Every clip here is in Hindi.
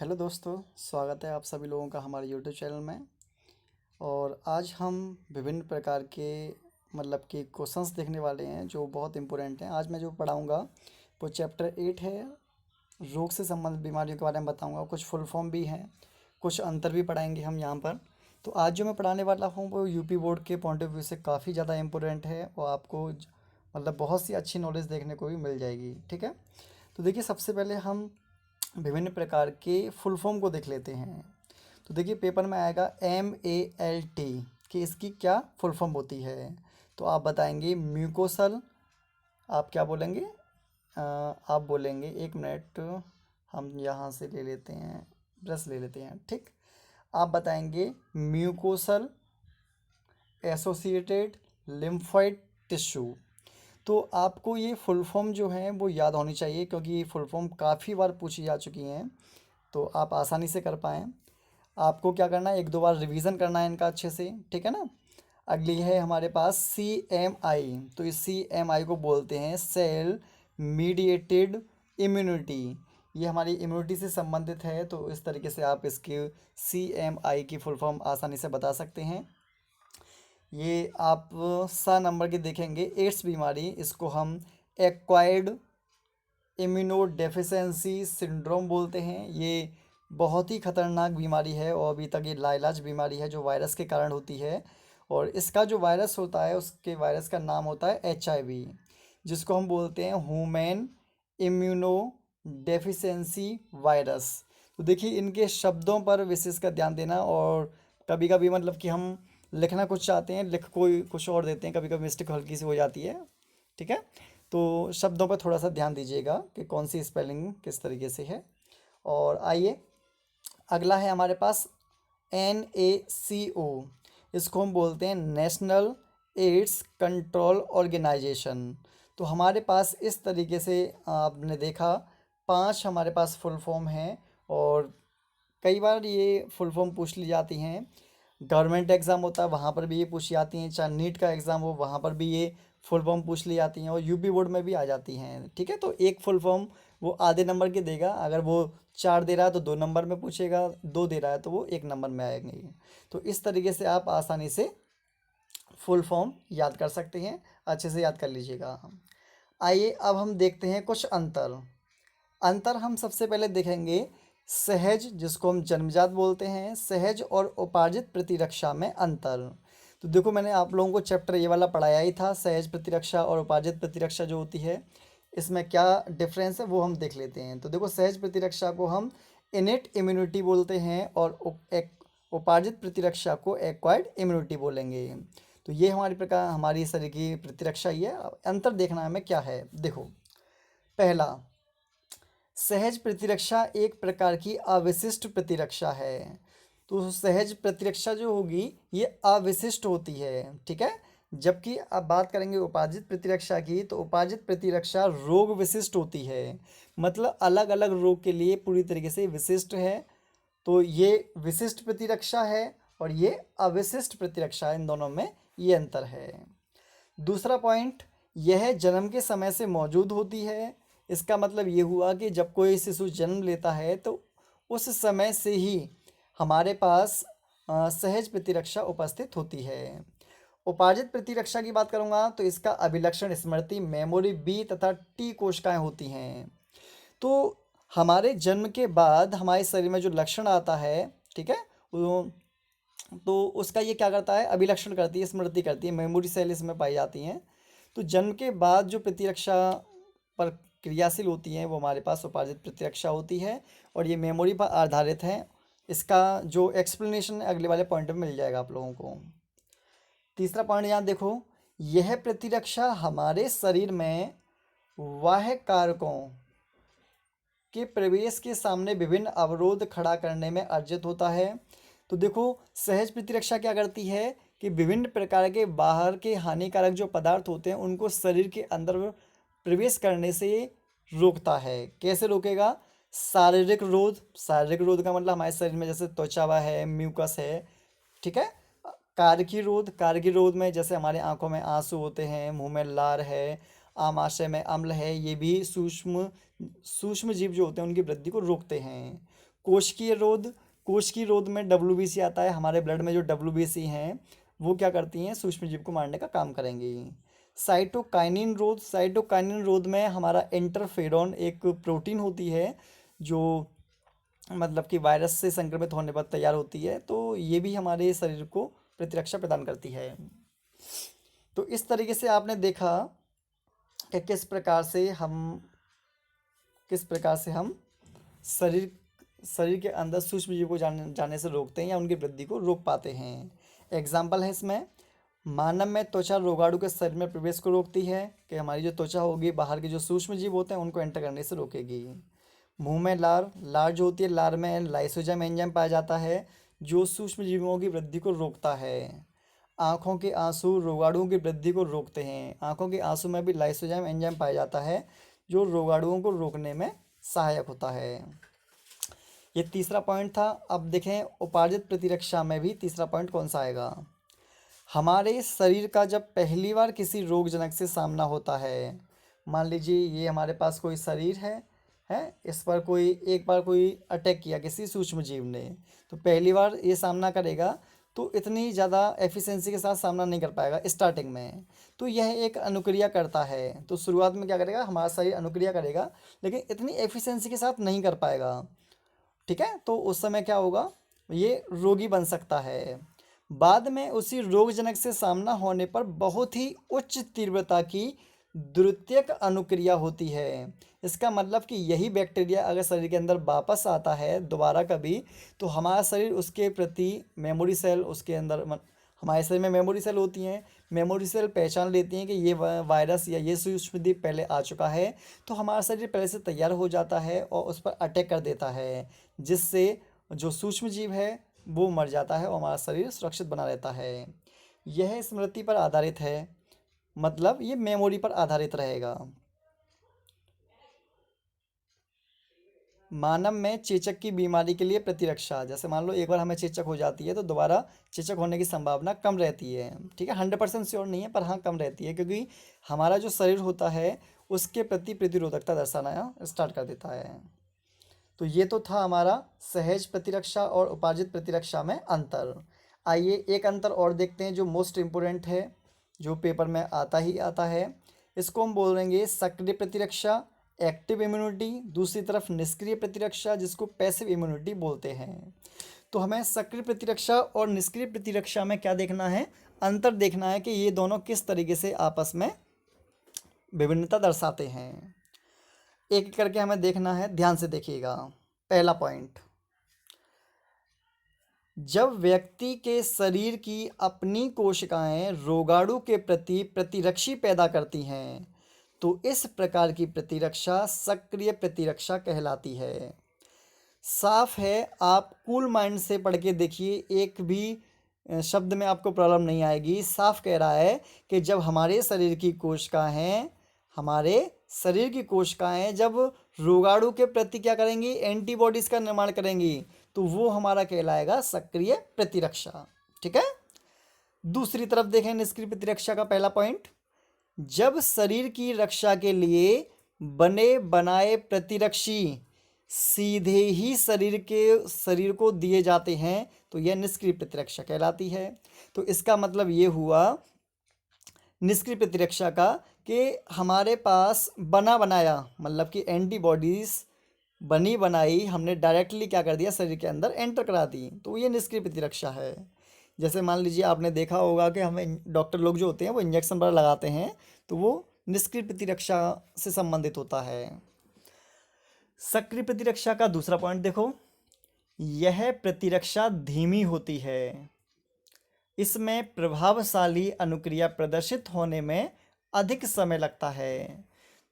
हेलो दोस्तों, स्वागत है आप सभी लोगों का हमारे यूट्यूब चैनल में। और आज हम विभिन्न प्रकार के मतलब कि क्वेश्चंस देखने वाले हैं जो बहुत इंपॉर्टेंट हैं। आज मैं जो पढ़ाऊंगा वो चैप्टर 8 है। रोग से संबंधित बीमारियों के बारे में बताऊंगा। कुछ फुल फॉर्म भी हैं, कुछ अंतर भी पढ़ाएंगे हम यहाँ पर। तो आज जो मैं पढ़ाने वाला हूँ वो यूपी बोर्ड के पॉइंट ऑफ व्यू से काफ़ी ज़्यादा इम्पोर्टेंट है और आपको मतलब बहुत सी अच्छी नॉलेज देखने को भी मिल जाएगी। ठीक है, तो देखिए सबसे पहले हम विभिन्न प्रकार के फुल फॉर्म को देख लेते हैं। तो देखिए पेपर में आएगा MALT कि इसकी क्या फुल फॉर्म होती है। तो आप बताएंगे म्यूकोसल। आप क्या बोलेंगे? आप बोलेंगे, एक मिनट, हम यहाँ से ले लेते हैं, ब्रश ले लेते हैं। ठीक, आप बताएंगे म्यूकोसल एसोसिएटेड लिम्फोइड टिश्यू। तो आपको ये फुल फॉर्म जो है वो याद होनी चाहिए क्योंकि ये फुल फॉर्म काफ़ी बार पूछी जा चुकी हैं, तो आप आसानी से कर पाएँ। आपको क्या करना है, एक दो बार रिवीजन करना है इनका अच्छे से। ठीक है ना। अगली है हमारे पास CMI। तो इस CMI को बोलते हैं सेल मीडिएटेड इम्यूनिटी। ये हमारी इम्यूनिटी से संबंधित है, तो इस तरीके से आप इसकी CMI की फुल फॉर्म आसानी से बता सकते हैं। ये आप सा नंबर के देखेंगे, एड्स बीमारी, इसको हम एक्वायर्ड इम्यूनोडेफिशिएंसी सिंड्रोम बोलते हैं। ये बहुत ही खतरनाक बीमारी है और अभी तक ये लाइलाज बीमारी है जो वायरस के कारण होती है। और इसका जो वायरस होता है उसके वायरस का नाम होता है HIV, जिसको हम बोलते हैं ह्यूमन इम्यूनो डेफिशिएंसी वायरस। तो देखिए इनके शब्दों पर विशेष का ध्यान देना। और कभी कभी मतलब कि हम लिखना कुछ चाहते हैं, लिख कोई कुछ और देते हैं, कभी कभी मिस्टेक हल्की सी हो जाती है। ठीक है, तो शब्दों पर थोड़ा सा ध्यान दीजिएगा कि कौन सी स्पेलिंग किस तरीके से है। और आइए अगला है हमारे पास NACO। इसको हम बोलते हैं नेशनल एड्स कंट्रोल ऑर्गेनाइजेशन। तो हमारे पास इस तरीके से आपने देखा, पांच हमारे पास फुल फॉर्म हैं। और कई बार ये फुल फॉर्म पूछ ली जाती हैं। गवर्नमेंट एग्ज़ाम होता है वहाँ पर भी ये पूछी जाती हैं, चाहे नीट का एग्ज़ाम हो वहाँ पर भी ये फुल फॉर्म पूछ ली जाती हैं, और यूपी बोर्ड में भी आ जाती हैं। ठीक है, तो एक फुल फॉर्म वो आधे नंबर के देगा। अगर वो 4 दे रहा है तो 2 नंबर में पूछेगा, 2 दे रहा है तो वो 1 नंबर में आएंगे। तो इस तरीके से आप आसानी से फुल फॉर्म याद कर सकते हैं, अच्छे से याद कर लीजिएगा। आइए अब हम देखते हैं कुछ अंतर। अंतर हम सबसे पहले देखेंगे सहज, जिसको हम जन्मजात बोलते हैं, सहज और उपार्जित प्रतिरक्षा में अंतर। तो देखो मैंने आप लोगों को चैप्टर ये वाला पढ़ाया ही था, सहज प्रतिरक्षा और उपार्जित प्रतिरक्षा जो होती है इसमें क्या डिफरेंस है वो हम देख लेते हैं। तो देखो सहज प्रतिरक्षा को हम इनेट इम्यूनिटी बोलते हैं और उपार्जित प्रतिरक्षा को एक्वायर्ड इम्यूनिटी बोलेंगे। तो ये हमारी प्रकार हमारी शरीर की प्रतिरक्षा ही है। अब अंतर देखना हमें क्या है, देखो पहला, सहज प्रतिरक्षा एक प्रकार की अविशिष्ट प्रतिरक्षा है। तो सहज प्रतिरक्षा जो होगी ये अविशिष्ट होती है। ठीक है, जबकि अब बात करेंगे उपार्जित प्रतिरक्षा की, तो उपार्जित प्रतिरक्षा रोग विशिष्ट होती है। मतलब अलग अलग रोग के लिए पूरी तरीके से विशिष्ट है। तो ये विशिष्ट प्रतिरक्षा है और ये अविशिष्ट प्रतिरक्षा है, इन दोनों में ये अंतर है। दूसरा पॉइंट, यह जन्म के समय से मौजूद होती है। इसका मतलब ये हुआ कि जब कोई शिशु जन्म लेता है तो उस समय से ही हमारे पास सहज प्रतिरक्षा उपस्थित होती है। उपार्जित प्रतिरक्षा की बात करूंगा तो इसका अभिलक्षण स्मृति, मेमोरी बी तथा टी कोशिकाएं होती हैं। तो हमारे जन्म के बाद हमारे शरीर में जो लक्षण आता है, ठीक है, वो तो उसका ये क्या करता है, अभिलक्षण करती है, स्मृति करती है, मेमोरी सेल इसमें पाई जाती हैं। तो जन्म के बाद जो प्रतिरक्षा पर क्रियाशील होती हैं वो हमारे पास उपार्जित प्रतिरक्षा होती है और ये मेमोरी पर आधारित है। इसका जो एक्सप्लेनेशन अगले वाले पॉइंट में मिल जाएगा आप लोगों को। तीसरा पॉइंट यहाँ देखो, यह प्रतिरक्षा हमारे शरीर में बाह्य कारकों के प्रवेश के सामने विभिन्न अवरोध खड़ा करने में अर्जित होता है। तो देखो सहज प्रतिरक्षा क्या करती है कि विभिन्न प्रकार के बाहर के हानिकारक जो पदार्थ होते हैं उनको शरीर के अंदर प्रवेश करने से रोकता है। कैसे रोकेगा? शारीरिक रोध। शारीरिक रोध का मतलब हमारे शरीर में जैसे त्वचा है, म्यूकस है। ठीक है। कारकी रोध, कारकी रोध में जैसे हमारे आंखों में आंसू होते हैं, मुंह में लार है, आमाशय में अम्ल है, ये भी सूक्ष्म सूक्ष्म जीव जो होते हैं उनकी वृद्धि को रोकते हैं। कोशिकीय रोध, कोशिकीय रोध में डब्ल्यूबीसी आता है। हमारे ब्लड में जो डब्ल्यूबीसी हैं वो क्या करती हैं, सूक्ष्म जीव को मारने का काम करेंगी। साइटोकाइनिन रोध, साइटोकाइनिन रोध में हमारा इंटरफेरॉन एक प्रोटीन होती है जो मतलब कि वायरस से संक्रमित होने पर तैयार होती है, तो ये भी हमारे शरीर को प्रतिरक्षा प्रदान करती है। तो इस तरीके से आपने देखा कि किस प्रकार से हम शरीर शरीर के अंदर सूक्ष्म जीव को जाने से रोकते हैं या उनकी वृद्धि को रोक पाते हैं। एग्जाम्पल है इसमें, मानव में त्वचा रोगाणु के शरीर में प्रवेश को रोकती है, कि हमारी जो त्वचा होगी बाहर के जो सूक्ष्म जीव होते हैं उनको एंटर करने से रोकेगी। मुंह में लार, लार जो होती है, लार में लाइसोजाइम एंजाइम पाया जाता है जो सूक्ष्म जीवों की वृद्धि को रोकता है। आँखों के आंसू रोगाणुओं की वृद्धि को रोकते हैं, आँखों के आंसू में भी लाइसोजाइम एंजाइम पाया जाता है जो रोगाणुओं को रोकने में सहायक होता है। ये तीसरा पॉइंट था। अब देखें उपार्जित प्रतिरक्षा में भी तीसरा पॉइंट कौन सा आएगा। हमारे शरीर का जब पहली बार किसी रोगजनक से सामना होता है, मान लीजिए ये हमारे पास कोई शरीर है, इस पर कोई एक बार कोई अटैक किया किसी सूक्ष्म जीव ने, तो पहली बार ये सामना करेगा तो इतनी ज़्यादा एफिशिएंसी के साथ सामना नहीं कर पाएगा स्टार्टिंग में। तो यह एक अनुक्रिया करता है, तो शुरुआत में क्या करेगा, हमारा शरीर अनुक्रिया करेगा लेकिन इतनी एफिशिएंसी के साथ नहीं कर पाएगा। ठीक है, तो उस समय क्या होगा, ये रोगी बन सकता है। बाद में उसी रोगजनक से सामना होने पर बहुत ही उच्च तीव्रता की द्वितीयक अनुक्रिया होती है। इसका मतलब कि यही बैक्टीरिया अगर शरीर के अंदर वापस आता है दोबारा कभी, तो हमारा शरीर उसके प्रति मेमोरी सेल उसके अंदर हमारे शरीर में मेमोरी सेल होती हैं, मेमोरी सेल पहचान लेती हैं कि ये वायरस या ये सूक्ष्मजीव पहले आ चुका है, तो हमारा शरीर पहले से तैयार हो जाता है और उस पर अटैक कर देता है, जिससे जो सूक्ष्मजीव है वो मर जाता है और हमारा शरीर सुरक्षित बना रहता है। यह स्मृति पर आधारित है, मतलब ये मेमोरी पर आधारित रहेगा। मानव में चेचक की बीमारी के लिए प्रतिरक्षा, जैसे मान लो एक बार हमें चेचक हो जाती है तो दोबारा चेचक होने की संभावना कम रहती है। ठीक है, 100% श्योर नहीं है पर हाँ कम रहती है, क्योंकि हमारा जो शरीर होता है उसके प्रति प्रतिरोधकता दर्शाना स्टार्ट कर देता है। तो ये तो था हमारा सहज प्रतिरक्षा और उपार्जित प्रतिरक्षा में अंतर। आइए एक अंतर और देखते हैं जो मोस्ट इम्पोर्टेंट है, जो पेपर में आता ही आता है। इसको हम बोलेंगे सक्रिय प्रतिरक्षा, एक्टिव इम्यूनिटी, दूसरी तरफ निष्क्रिय प्रतिरक्षा जिसको पैसिव इम्यूनिटी बोलते हैं। तो हमें सक्रिय प्रतिरक्षा और निष्क्रिय प्रतिरक्षा में क्या देखना है, अंतर देखना है कि ये दोनों किस तरीके से आपस में विभिन्नता दर्शाते हैं। एक एक करके हमें देखना है, ध्यान से देखिएगा। पहला पॉइंट, जब व्यक्ति के शरीर की अपनी कोशिकाएं रोगाणु के प्रति प्रतिरक्षी पैदा करती हैं तो इस प्रकार की प्रतिरक्षा सक्रिय प्रतिरक्षा कहलाती है। साफ है, आप कूल माइंड से पढ़ के देखिए, एक भी शब्द में आपको प्रॉब्लम नहीं आएगी। साफ कह रहा है कि जब हमारे शरीर की कोशिकाएं जब रोगाणु के प्रति क्या करेंगी, एंटीबॉडीज का निर्माण करेंगी, तो वो हमारा कहलाएगा सक्रिय प्रतिरक्षा। ठीक है, दूसरी तरफ देखें निष्क्रिय प्रतिरक्षा का पहला पॉइंट, जब शरीर की रक्षा के लिए बने बनाए प्रतिरक्षी सीधे ही शरीर को दिए जाते हैं तो यह निष्क्रिय प्रतिरक्षा कहलाती है। तो इसका मतलब ये हुआ निष्क्रिय प्रतिरक्षा का कि हमारे पास बना बनाया मतलब कि एंटीबॉडीज बनी बनाई हमने डायरेक्टली क्या कर दिया, शरीर के अंदर एंटर करा दी, तो ये निष्क्रिय प्रतिरक्षा है। जैसे मान लीजिए आपने देखा होगा कि हमें डॉक्टर लोग जो होते हैं वो इंजेक्शन वगैरह लगाते हैं, तो वो निष्क्रिय प्रतिरक्षा से संबंधित होता है। सक्रिय प्रतिरक्षा का दूसरा पॉइंट देखो, यह प्रतिरक्षा धीमी होती है, इसमें प्रभावशाली अनुक्रिया प्रदर्शित होने में अधिक समय लगता है।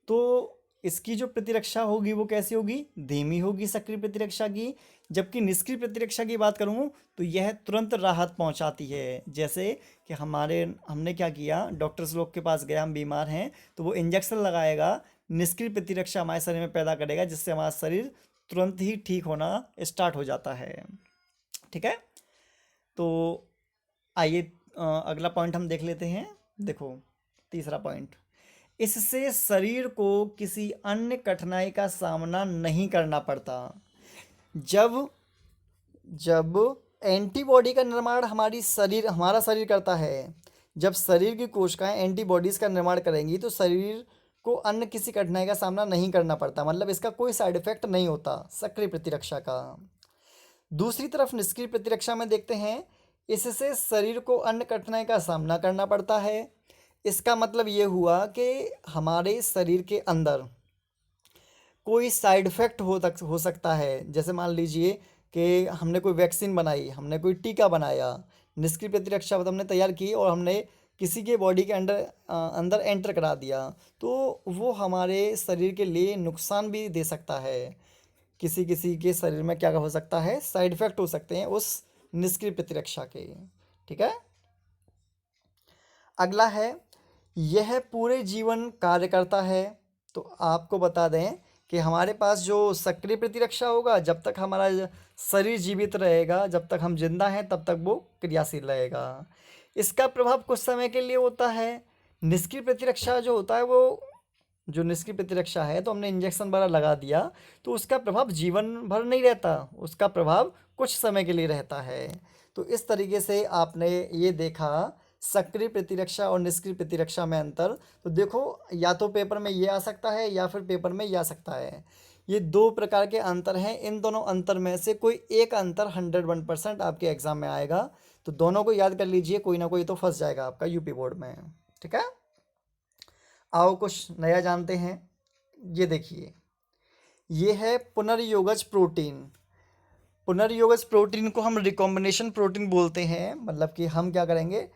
तो इसकी जो प्रतिरक्षा होगी वो कैसी होगी, धीमी होगी सक्रिय प्रतिरक्षा की। जबकि निष्क्रिय प्रतिरक्षा की बात करूँ तो यह तुरंत राहत पहुंचाती है। जैसे कि हमने क्या किया, डॉक्टर्स लोग के पास गए, हम बीमार हैं तो वो इंजेक्शन लगाएगा, निष्क्रिय प्रतिरक्षा हमारे शरीर में पैदा करेगा जिससे हमारा शरीर तुरंत ही ठीक होना स्टार्ट हो जाता है। ठीक है, तो आइए अगला पॉइंट हम देख लेते हैं। देखो तीसरा पॉइंट, इससे शरीर को किसी अन्य कठिनाई का सामना नहीं करना पड़ता। जब जब एंटीबॉडी का निर्माण हमारा शरीर करता है, जब शरीर की कोशिकाएं एंटीबॉडीज़ का निर्माण करेंगी तो शरीर को अन्य किसी कठिनाई का सामना नहीं करना पड़ता, मतलब इसका कोई साइड इफेक्ट नहीं होता सक्रिय प्रतिरक्षा का। दूसरी तरफ निष्क्रिय प्रतिरक्षा में देखते हैं, इससे शरीर को अन्य कठिनाई का सामना करना पड़ता है। इसका मतलब ये हुआ कि हमारे शरीर के अंदर कोई साइड इफ़ेक्ट हो सकता है। जैसे मान लीजिए कि हमने कोई वैक्सीन बनाई, हमने कोई टीका बनाया, निष्क्रिय प्रतिरक्षा हमने तैयार की और हमने किसी के बॉडी के अंदर एंटर करा दिया, तो वो हमारे शरीर के लिए नुकसान भी दे सकता है। किसी किसी के शरीर में क्या हो सकता है, साइड इफ़ेक्ट हो सकते हैं उस निष्क्रिय प्रतिरक्षा के। ठीक है। अगला है, यह पूरे जीवन कार्य करता है। तो आपको बता दें कि हमारे पास जो सक्रिय प्रतिरक्षा होगा, जब तक हमारा शरीर जीवित रहेगा, जब तक हम जिंदा हैं तब तक वो क्रियाशील रहेगा। इसका प्रभाव कुछ समय के लिए होता है। निष्क्रिय प्रतिरक्षा जो होता है, वो जो निष्क्रिय प्रतिरक्षा है, तो हमने इंजेक्शन वगैरह लगा दिया तो उसका प्रभाव जीवन भर नहीं रहता, उसका प्रभाव कुछ समय के लिए रहता है। तो इस तरीके से आपने ये देखा सक्रिय प्रतिरक्षा और निष्क्रिय प्रतिरक्षा में अंतर। तो देखो, या तो पेपर में ये आ सकता है या फिर पेपर में ये आ सकता है। ये दो प्रकार के अंतर हैं, इन दोनों अंतर में से कोई एक अंतर 101% आपके एग्जाम में आएगा। तो दोनों को याद कर लीजिए, कोई ना कोई तो फंस जाएगा आपका यूपी बोर्ड में। ठीक है। आओ कुछ नया जानते हैं। ये देखिए, ये है पुनर्योगज प्रोटीन। पुनर्योगज प्रोटीन को हम रिकॉम्बिनेशन प्रोटीन बोलते हैं। मतलब कि हम क्या करेंगे,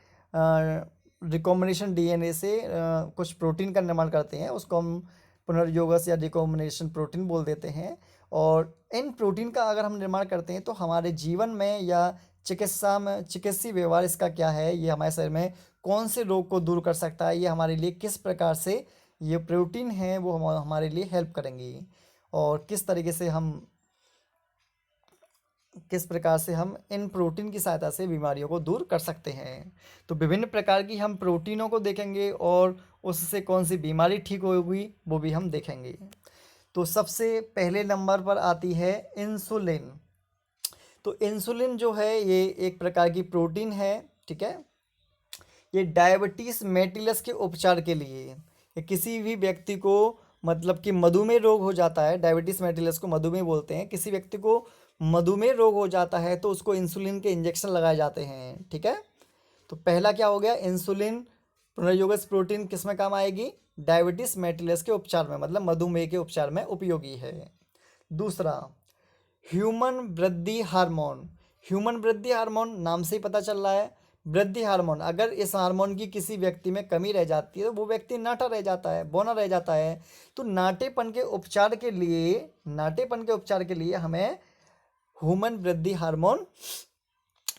रिकॉम्बिनेशन डीएनए से कुछ प्रोटीन का निर्माण करते हैं, उसको हम पुनर्योगज या रिकॉम्बिनेशन प्रोटीन बोल देते हैं। और इन प्रोटीन का अगर हम निर्माण करते हैं तो हमारे जीवन में या चिकित्सीय व्यवहार इसका क्या है, ये हमारे शरीर में कौन से रोग को दूर कर सकता है, ये हमारे लिए किस प्रकार से ये प्रोटीन है वो हमारे लिए हेल्प करेंगी, और किस प्रकार से हम इन प्रोटीन की सहायता से बीमारियों को दूर कर सकते हैं। तो विभिन्न प्रकार की हम प्रोटीनों को देखेंगे और उससे कौन सी बीमारी ठीक होगी वो भी हम देखेंगे। तो सबसे पहले नंबर पर आती है इंसुलिन। तो इंसुलिन जो है ये एक प्रकार की प्रोटीन है। ठीक है। ये डायबिटीज़ मेटिलस के उपचार के लिए, ये किसी भी व्यक्ति को, मतलब कि मधुमेह रोग हो जाता है, डायबिटीज़ मेटिलस को मधुमेह बोलते हैं, किसी व्यक्ति को मधुमेह रोग हो जाता है तो उसको इंसुलिन के इंजेक्शन लगाए जाते हैं। ठीक है। तो पहला क्या हो गया, इंसुलिन पुनर्योगज प्रोटीन किस में काम आएगी, डायबिटीज़ मेटिलस के उपचार में, मतलब मधुमेह के उपचार में उपयोगी है। दूसरा, ह्यूमन वृद्धि हार्मोन। ह्यूमन वृद्धि हार्मोन नाम से ही पता चल रहा है, वृद्धि हार्मोन। अगर इस हार्मोन की किसी व्यक्ति में कमी रह जाती है तो वो व्यक्ति नाटा रह जाता है, बौना रह जाता है। तो नाटेपन के उपचार के लिए हमें ह्यूमन वृद्धि हार्मोन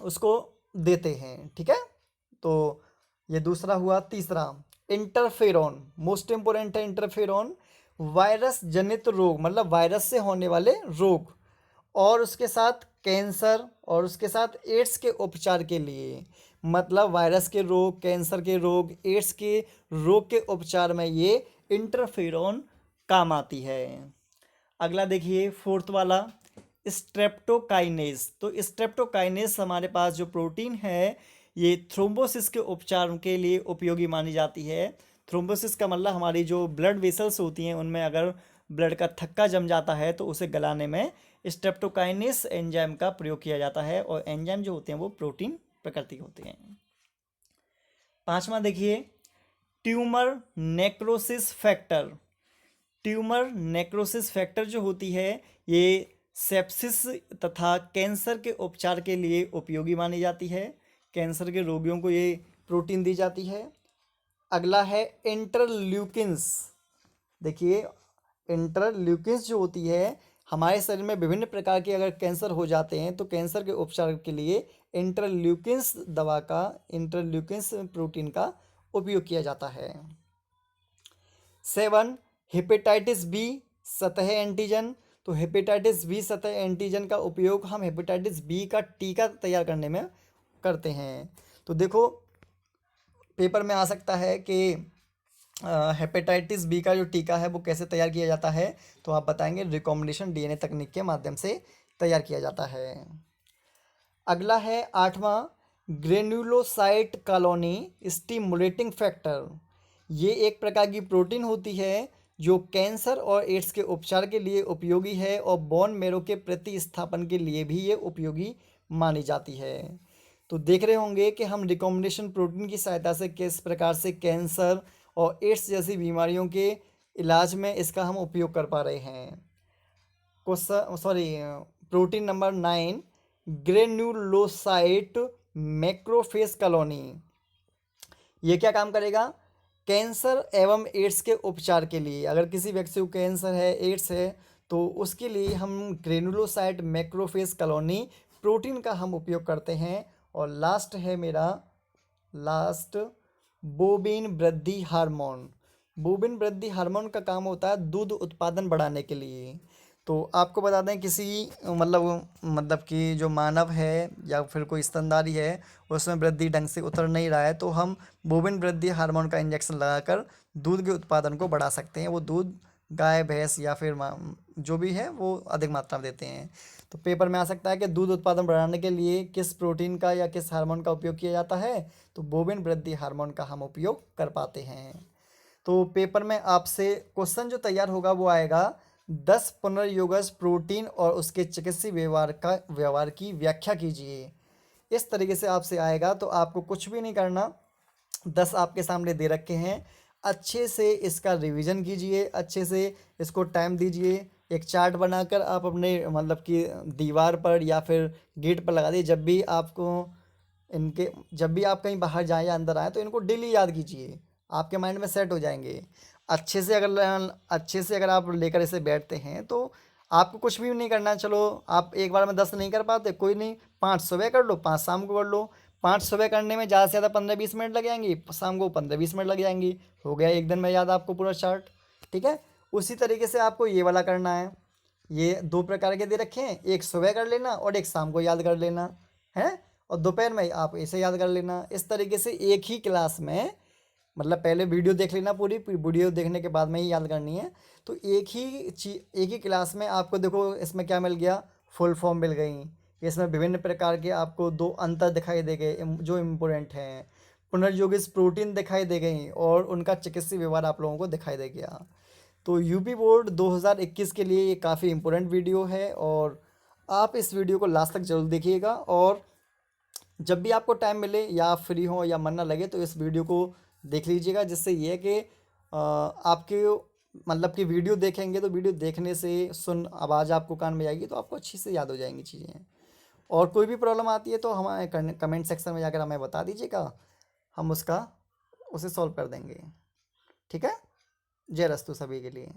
उसको देते हैं। ठीक है। तो ये दूसरा हुआ। तीसरा, इंटरफेरॉन, मोस्ट इंपोर्टेंट है इंटरफेरॉन। वायरस जनित रोग, मतलब वायरस से होने वाले रोग, और उसके साथ कैंसर, और उसके साथ एड्स के उपचार के लिए, मतलब वायरस के रोग, कैंसर के रोग, एड्स के रोग के उपचार में ये इंटरफेरॉन काम आती है। अगला देखिए, फोर्थ वाला, स्ट्रेप्टोकाइनेज। तो स्ट्रेप्टोकाइनेज हमारे पास जो प्रोटीन है, ये थ्रोम्बोसिस के उपचार के लिए उपयोगी मानी जाती है। थ्रोम्बोसिस का मतलब हमारी जो ब्लड वेसल्स होती हैं उनमें अगर ब्लड का थक्का जम जाता है तो उसे गलाने में स्ट्रेप्टोकाइनेस एंजाइम का प्रयोग किया जाता है, और एंजाइम जो होते हैं वो प्रोटीन प्रकृति के होते हैं। पांचवा देखिए, tumour necrosis factor. Tumour necrosis factor जो होती है ये सेप्सिस तथा कैंसर के उपचार के लिए उपयोगी मानी जाती है। कैंसर के रोगियों को ये प्रोटीन दी जाती है। अगला है इंटरल्यूकिन्स। देखिए, इंटरल्यूकिन्स जो होती है, हमारे शरीर में विभिन्न प्रकार के अगर कैंसर हो जाते हैं तो कैंसर के उपचार के लिए इंटरल्यूकिन्स प्रोटीन का उपयोग किया जाता है। 7, हेपेटाइटिस बी सतह एंटीजन। तो हेपेटाइटिस बी सतह एंटीजन का उपयोग हम हेपेटाइटिस बी का टीका तैयार करने में करते हैं। तो देखो, पेपर में आ सकता है कि हेपेटाइटिस बी का जो टीका है वो कैसे तैयार किया जाता है, तो आप बताएंगे रिकॉम्बिनेशन डीएनए तकनीक के माध्यम से तैयार किया जाता है। अगला है 8वां, ग्रेन्युलोसाइट कॉलोनी स्टिमुलेटिंग फैक्टर। ये एक प्रकार की प्रोटीन होती है जो कैंसर और एड्स के उपचार के लिए उपयोगी है और बोन मैरो के प्रतिस्थापन के लिए भी ये उपयोगी मानी जाती है। तो देख रहे होंगे कि हम रिकॉम्बिनेशन प्रोटीन की सहायता से किस प्रकार से कैंसर और एड्स जैसी बीमारियों के इलाज में इसका हम उपयोग कर पा रहे हैं। Question sorry protein number 9, granulocyte macrophage colony. ये क्या काम करेगा? कैंसर एवं एड्स के उपचार के लिए, अगर किसी व्यक्ति को कैंसर है, एड्स है, तो उसके लिए हम ग्रेनुलोसाइट मैक्रोफेज कॉलोनी प्रोटीन का हम उपयोग करते हैं। और लास्ट है मेरा लास्ट, बोबिन वृद्धि हार्मोन। बोबिन वृद्धि हार्मोन का काम होता है दूध उत्पादन बढ़ाने के लिए। तो आपको बता दें, किसी मतलब कि जो मानव है या फिर कोई स्तनधारी है, उसमें वृद्धि ढंग से उतर नहीं रहा है, तो हम बोबिन वृद्धि हार्मोन का इंजेक्शन लगाकर दूध के उत्पादन को बढ़ा सकते हैं। वो दूध गाय भैंस या फिर जो भी है वो अधिक मात्रा में देते हैं। तो पेपर में आ सकता है कि दूध उत्पादन बढ़ाने के लिए किस प्रोटीन का या किस हार्मोन का उपयोग किया जाता है, तो बोबिन वृद्धि हार्मोन का हम उपयोग कर पाते हैं। तो पेपर में आपसे क्वेश्चन जो तैयार होगा वो आएगा, 10 पुनर्योगज प्रोटीन और उसके चिकित्सीय व्यवहार की व्याख्या कीजिए। इस तरीके से आपसे आएगा। तो आपको कुछ भी नहीं करना, 10 आपके सामने दे रखे हैं, अच्छे से इसका रिवीजन कीजिए, अच्छे से इसको टाइम दीजिए। एक चार्ट बनाकर आप अपने मतलब कि दीवार पर या फिर गेट पर लगा दीजिए। जब भी आप कहीं बाहर जाएं या अंदर आएँ तो इनको डेली याद कीजिए, आपके माइंड में सेट हो जाएंगे। अच्छे से अगर आप लेकर इसे बैठते हैं तो आपको कुछ भी नहीं करना। चलो आप एक बार में 10 नहीं कर पाते, कोई नहीं, 5 सुबह कर लो, 5 शाम को कर लो। 5 सुबह करने में ज़्यादा से ज़्यादा 15-20 मिनट लग जाएंगी, शाम को 15-20 मिनट लग जाएंगी, हो गया एक दिन में याद आपको पूरा चार्ट। ठीक है, उसी तरीके से आपको ये वाला करना है। ये 2 प्रकार के दे रखे हैं, एक सुबह कर लेना और एक शाम को याद कर लेना है, और दोपहर में आप इसे याद कर लेना। इस तरीके से एक ही क्लास में, मतलब पहले वीडियो देख लेना पूरी, वीडियो देखने के बाद में ही याद करनी है। तो एक ही क्लास में आपको देखो इसमें क्या मिल गया, फुल फॉर्म मिल गई। इसमें विभिन्न प्रकार के आपको 2 अंतर दिखाई दे गए जो इम्पोर्टेंट हैं। पुनर्योगित प्रोटीन दिखाई दे गई और उनका चिकित्सीय व्यवहार आप लोगों को दिखाई दे गया। तो यूपी बोर्ड 2021 के लिए ये काफ़ी इम्पोर्टेंट वीडियो है और आप इस वीडियो को लास्ट तक जरूर देखिएगा। और जब भी आपको टाइम मिले या आप फ्री हो या मन ना लगे तो इस वीडियो को देख लीजिएगा, जिससे ये है कि आपके मतलब कि वीडियो देखेंगे तो वीडियो देखने से सुन आवाज़ आपको कान में आएगी तो आपको अच्छी से याद हो जाएंगी चीज़ें। और कोई भी प्रॉब्लम आती है तो हमारे कमेंट सेक्शन में जाकर हमें बता दीजिएगा, हम उसे सॉल्व कर देंगे। ठीक है, जय रस्तु सभी के लिए।